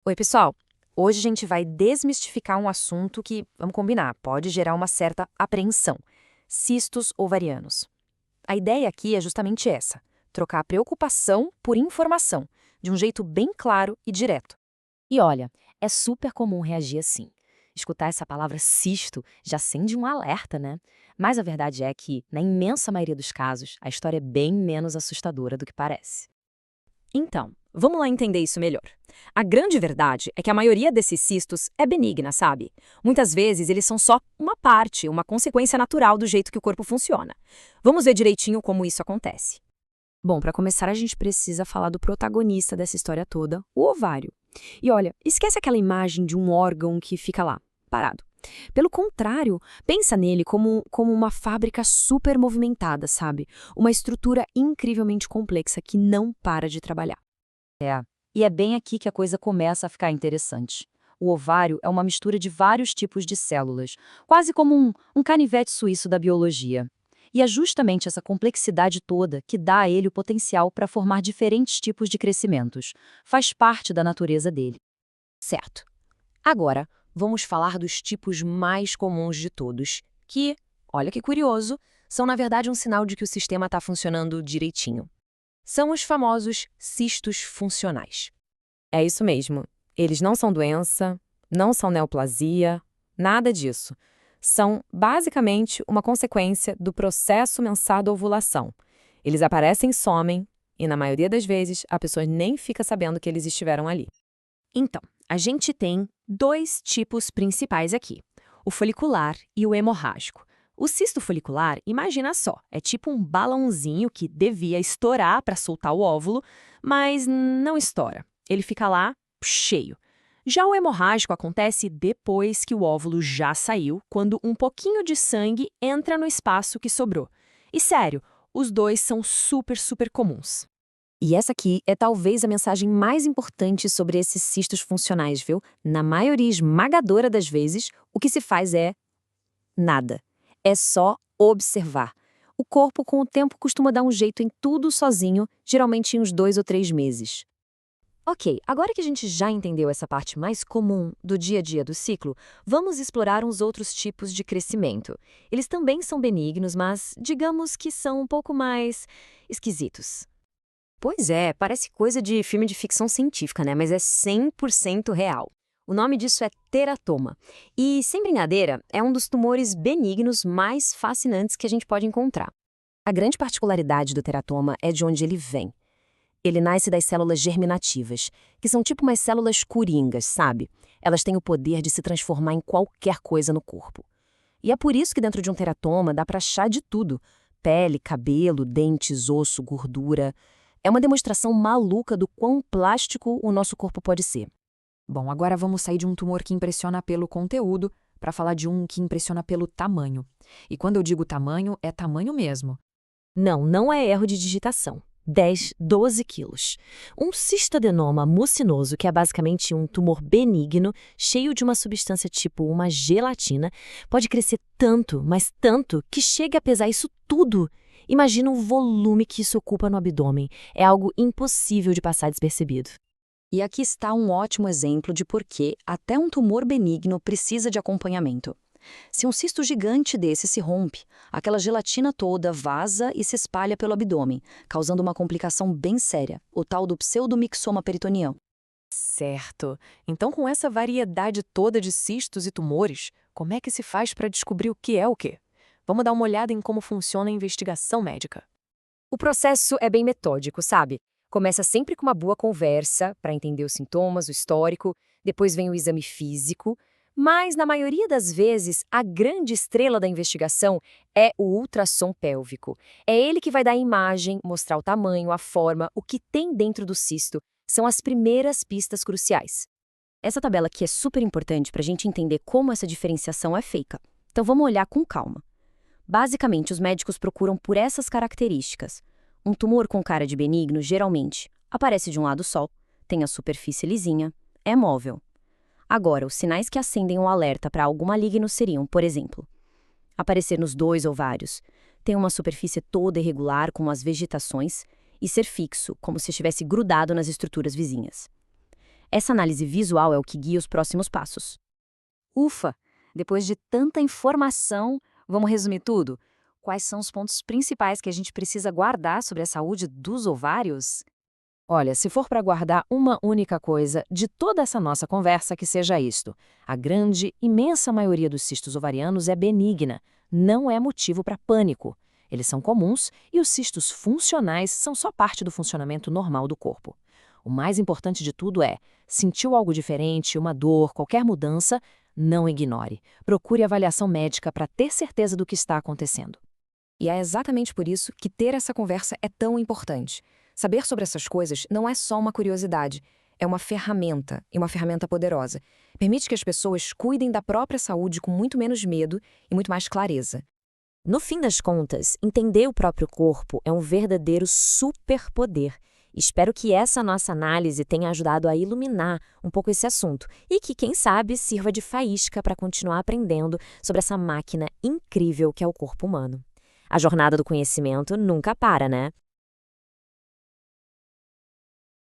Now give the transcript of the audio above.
Oi, pessoal! Hoje a gente vai desmistificar um assunto que, vamos combinar, pode gerar uma certa apreensão: cistos ovarianos. A ideia aqui é justamente essa: trocar a preocupação por informação, de um jeito bem claro e direto. E olha, é super comum reagir assim. Escutar essa palavra cisto já acende um alerta, né? Mas a verdade é que, na imensa maioria dos casos, a história é bem menos assustadora do que parece. Então, vamos lá entender isso melhor. A grande verdade é que a maioria desses cistos é benigna, sabe? Muitas vezes eles são só uma parte, uma consequência natural do jeito que o corpo funciona. Vamos ver direitinho como isso acontece. Bom, para começar, a gente precisa falar do protagonista dessa história toda, o ovário. E olha, esquece aquela imagem de um órgão que fica lá, parado. Pelo contrário, pensa nele como uma fábrica super movimentada, sabe? Uma estrutura incrivelmente complexa que não para de trabalhar. E é bem aqui que a coisa começa a ficar interessante. O ovário é uma mistura de vários tipos de células, quase como um canivete suíço da biologia. E é justamente essa complexidade toda que dá a ele o potencial para formar diferentes tipos de crescimentos. Faz parte da natureza dele. Certo. Agora, vamos falar dos tipos mais comuns de todos, que, olha que curioso, são na verdade um sinal de que o sistema está funcionando direitinho. São os famosos cistos funcionais. É isso mesmo. Eles não são doença, não são neoplasia, nada disso. São, basicamente, uma consequência do processo mensal da ovulação. Eles aparecem e somem, e na maioria das vezes a pessoa nem fica sabendo que eles estiveram ali. Então, a gente tem dois tipos principais aqui, o folicular e o hemorrágico. O cisto folicular, imagina só, é tipo um balãozinho que devia estourar para soltar o óvulo, mas não estoura. Ele fica lá, cheio. Já o hemorrágico acontece depois que o óvulo já saiu, quando um pouquinho de sangue entra no espaço que sobrou. E sério, os dois são super, super comuns. E essa aqui é talvez a mensagem mais importante sobre esses cistos funcionais, viu? Na maioria esmagadora das vezes, o que se faz é nada. É só observar. O corpo, com o tempo, costuma dar um jeito em tudo sozinho, geralmente em uns 2 ou 3 meses. Ok, agora que a gente já entendeu essa parte mais comum do dia a dia do ciclo, vamos explorar uns outros tipos de crescimento. Eles também são benignos, mas digamos que são um pouco mais esquisitos. Pois é, parece coisa de filme de ficção científica, né? Mas é 100% real. O nome disso é teratoma. E, sem brincadeira, é um dos tumores benignos mais fascinantes que a gente pode encontrar. A grande particularidade do teratoma é de onde ele vem. Ele nasce das células germinativas, que são tipo umas células coringas, sabe? Elas têm o poder de se transformar em qualquer coisa no corpo. E é por isso que dentro de um teratoma dá para achar de tudo: pele, cabelo, dentes, osso, gordura. É uma demonstração maluca do quão plástico o nosso corpo pode ser. Bom, agora vamos sair de um tumor que impressiona pelo conteúdo para falar de um que impressiona pelo tamanho. E quando eu digo tamanho, é tamanho mesmo. Não é erro de digitação. 10, 12 quilos. Um cistadenoma mucinoso, que é basicamente um tumor benigno, cheio de uma substância tipo uma gelatina, pode crescer tanto, mas tanto, que chega a pesar isso tudo. Imagina o volume que isso ocupa no abdômen. É algo impossível de passar despercebido. E aqui está um ótimo exemplo de por que até um tumor benigno precisa de acompanhamento. Se um cisto gigante desse se rompe, aquela gelatina toda vaza e se espalha pelo abdômen, causando uma complicação bem séria, o tal do pseudomixoma peritoneal. Certo. Então, com essa variedade toda de cistos e tumores, como é que se faz para descobrir o que é o quê? Vamos dar uma olhada em como funciona a investigação médica. O processo é bem metódico, sabe? Começa sempre com uma boa conversa para entender os sintomas, o histórico, depois vem o exame físico, mas na maioria das vezes a grande estrela da investigação é o ultrassom pélvico. É ele que vai dar a imagem, mostrar o tamanho, a forma, o que tem dentro do cisto. São as primeiras pistas cruciais. Essa tabela aqui é super importante para a gente entender como essa diferenciação é feita. Então vamos olhar com calma. Basicamente, os médicos procuram por essas características. Um tumor com cara de benigno, geralmente, aparece de um lado só, tem a superfície lisinha, é móvel. Agora, os sinais que acendem um alerta para algo maligno seriam, por exemplo, aparecer nos 2 ovários, ter uma superfície toda irregular com as vegetações e ser fixo, como se estivesse grudado nas estruturas vizinhas. Essa análise visual é o que guia os próximos passos. Ufa! Depois de tanta informação, vamos resumir tudo? Quais são os pontos principais que a gente precisa guardar sobre a saúde dos ovários? Olha, se for para guardar uma única coisa de toda essa nossa conversa, que seja isto: a grande, imensa maioria dos cistos ovarianos é benigna, não é motivo para pânico. Eles são comuns e os cistos funcionais são só parte do funcionamento normal do corpo. O mais importante de tudo é: sentiu algo diferente, uma dor, qualquer mudança, não ignore. Procure avaliação médica para ter certeza do que está acontecendo. E é exatamente por isso que ter essa conversa é tão importante. Saber sobre essas coisas não é só uma curiosidade, é uma ferramenta, e uma ferramenta poderosa. Permite que as pessoas cuidem da própria saúde com muito menos medo e muito mais clareza. No fim das contas, entender o próprio corpo é um verdadeiro superpoder. Espero que essa nossa análise tenha ajudado a iluminar um pouco esse assunto e que, quem sabe, sirva de faísca para continuar aprendendo sobre essa máquina incrível que é o corpo humano. A jornada do conhecimento nunca para, né?